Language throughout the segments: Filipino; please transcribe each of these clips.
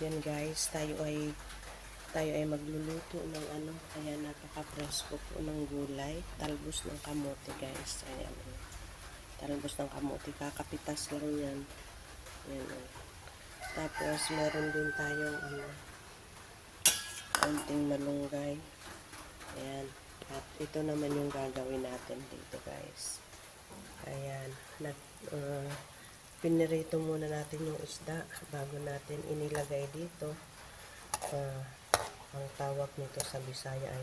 Yan guys, tayo ay magluluto ng ano, kaya napaka-presko po ng gulay, talbos ng kamote guys. Ayan, talbos ng kamote, kakapitas lang yan. Ayan, tapos meron din tayong ano, konting malunggay. Ayan, at ito naman yung gagawin natin dito guys. Ayan, pinirito muna natin yung isda bago natin inilagay dito. Ang tawag nito sa Bisaya ay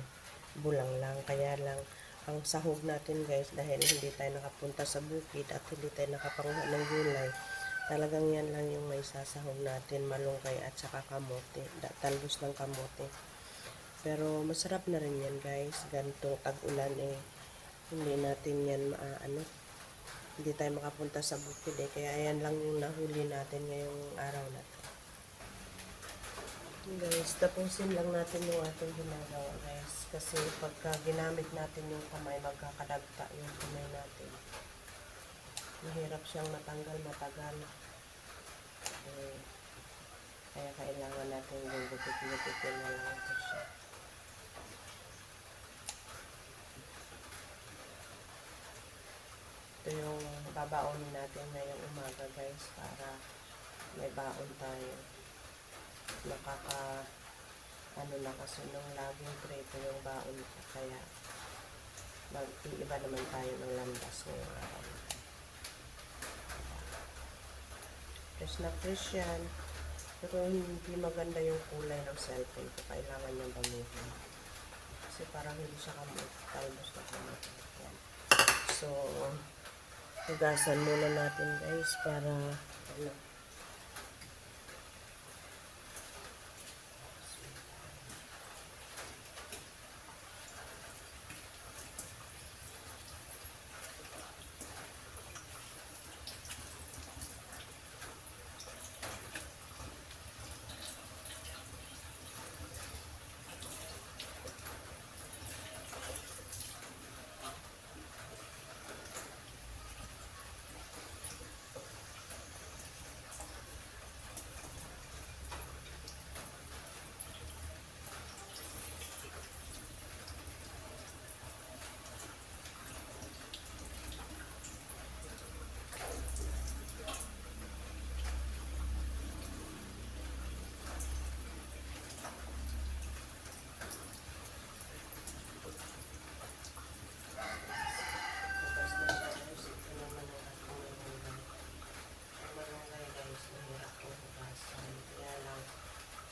bulang lang. Kaya lang, ang sahog natin guys, dahil hindi tayo nakapunta sa bukid at hindi tayo nakapanguha ng gulay, talagang yan lang yung may sasahog natin, malunggay at saka kamote, talbos ng kamote. Pero masarap na rin yan guys, ganitong tag-ulan hindi natin yan hindi tayo makapunta sa bukid kaya ayan lang yung nahuli natin ngayong araw na to. Guys, tapusin lang natin yung ating ginagawa guys, kasi pagka ginamit natin yung kamay, magkakadagta yung kamay natin. Mahirap siyang matanggal matagal. Kaya kailangan natin yung gupit-gupitin na lang ito siya. Ito yung babaonin natin ngayong umaga guys, para may baon tayo. Na kasi nung laging prito yung baon ko, kaya mag-iiba naman tayo ng landas ngayong araw. Fresh na fresh yan, pero hindi maganda yung kulay ng cellphone ko, kailangan yung gamitin kasi parang hindi siya talbos na kamote. So hugasan muna natin guys para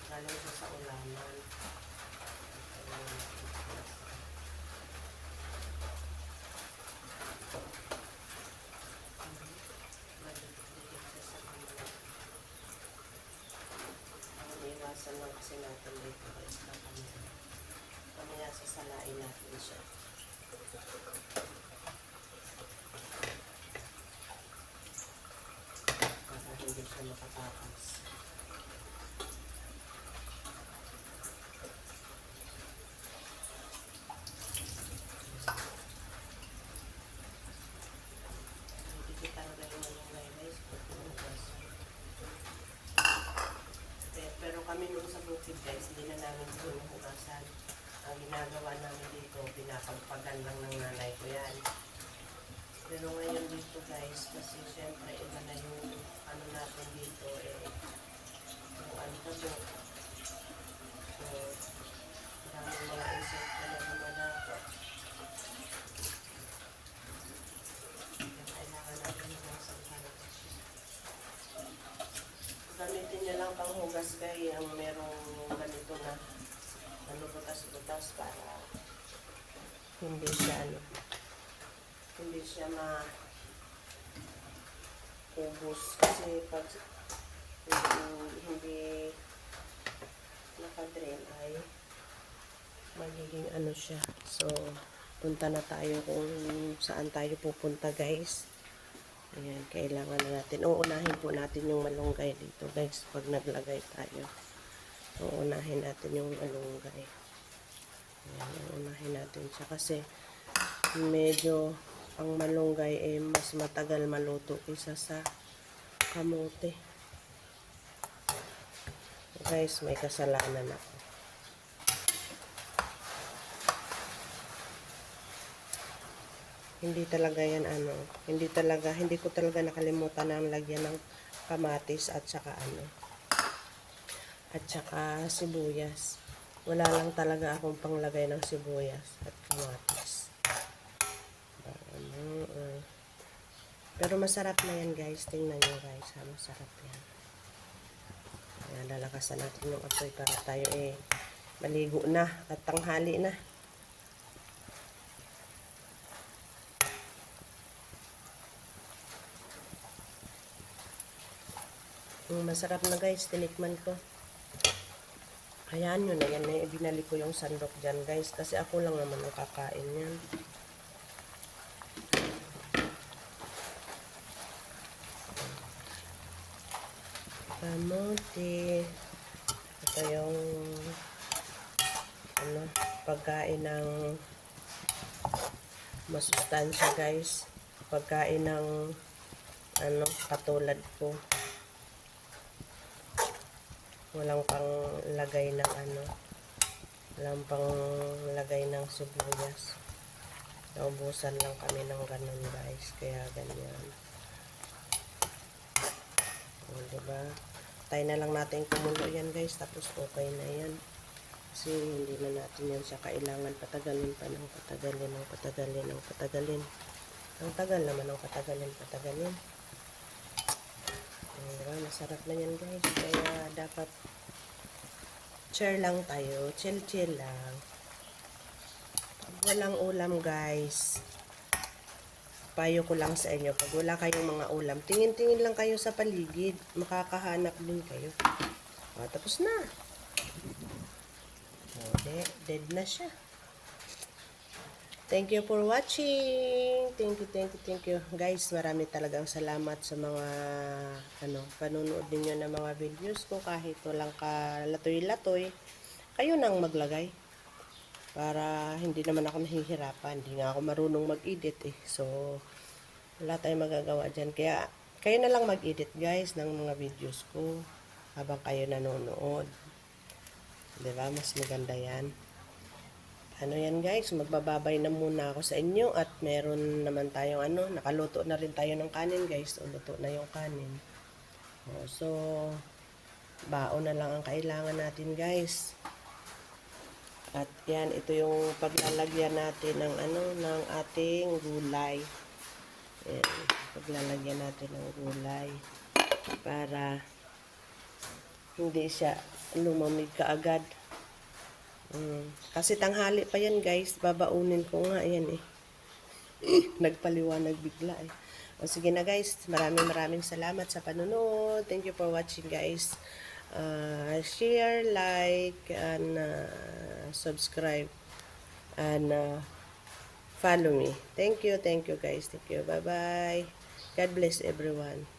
lalo sa ulanan. Iwasan lang kasi natin dito guys, mamaya sasalain natin siya para hindi siya makatapas. Pero kami nung sa bukid guys, hindi na namin hinuhugasan. Ang ginagawa namin dito, pinapagpagan lang ng nanay ko yan. Pero ngayon dito guys, kasi syempre iba na yung ano natin dito yung alikabok. So, maraming mga insect na gumanapot. Kailangan natin hugasan talaga siya. Gamitin niya lang pang hugas kay ang merong ganito na butas-butas para hindi siya maubos, kasi pag hindi nakadrain ay magiging ano siya. So punta na tayo kung saan tayo pupunta guys. Ayan, kailangan na natin. Uunahin po natin yung malunggay dito guys. Pag naglagay tayo, uunahin natin yung malunggay. Ayan, uunahin natin siya kasi medyo ang malunggay mas matagal maluto kaysa sa kamote. Guys, may kasalanan ako. Hindi talaga yan hindi ko talaga nakalimutan na lagyan ng kamatis at saka at saka sibuyas. Wala lang talaga akong panglagay ng sibuyas at kamatis. Pero masarap na yan guys. Tingnan nyo guys. Masarap yan. Ayan, lalakasan natin yung apoy para tayo maligo na at tanghali na. Masarap na guys. Tinikman ko. Ayan yun na yan. Binali ko yung sandok dyan guys. Kasi ako lang naman ang kakain yan. Kamote. Ito yung pagkain ng masustansya guys. Pagkain ng katulad ko. Walang pang lagay ng walang pang lagay ng sibuyas. Naubusan lang kami ng ganun guys. Kaya ganyan. O, diba? Tayo na lang natin kumulo yan guys. Tapos okay na yan. Kasi hindi na natin yan siya kailangan patagalin pa ng patagalin. Ang tagal naman ng patagalin. Diba? Masarap na yan guys. Kaya dapat chill lang tayo. Chill lang. Pag walang ulam guys, payo ko lang sa inyo, pag wala kayong mga ulam, tingin-tingin lang kayo sa paligid, makakahanap din kayo. Tapos na. Dead na siya. Thank you for watching. Thank you. Guys, marami talagang salamat sa mga panunood ninyo ng mga videos ko kahit walang kalatoy-latoy. Kayo nang maglagay. Para hindi naman ako nahihirapan. Hindi nga ako marunong mag-edit So, wala tayong magagawa dyan. Kaya, kayo na lang mag-edit guys ng mga videos ko habang kayo nanonood. Diba? Mas maganda yan. Yan guys, magbababay na muna ako sa inyo at meron naman tayong nakaluto na rin tayo ng kanin guys. Luto na yung kanin. So, baon na lang ang kailangan natin guys. At yan, ito yung paglalagyan natin ng ng ating gulay. Ayan, paglalagyan natin ng gulay para hindi siya lumamig kaagad. Kasi tanghali pa yan guys, babaunin ko nga yan nagpaliwanag bigla sige na guys, maraming salamat sa panonood. Thank you for watching guys. Share, like, and subscribe and follow me. Thank you guys. Thank you. Bye bye. God bless everyone.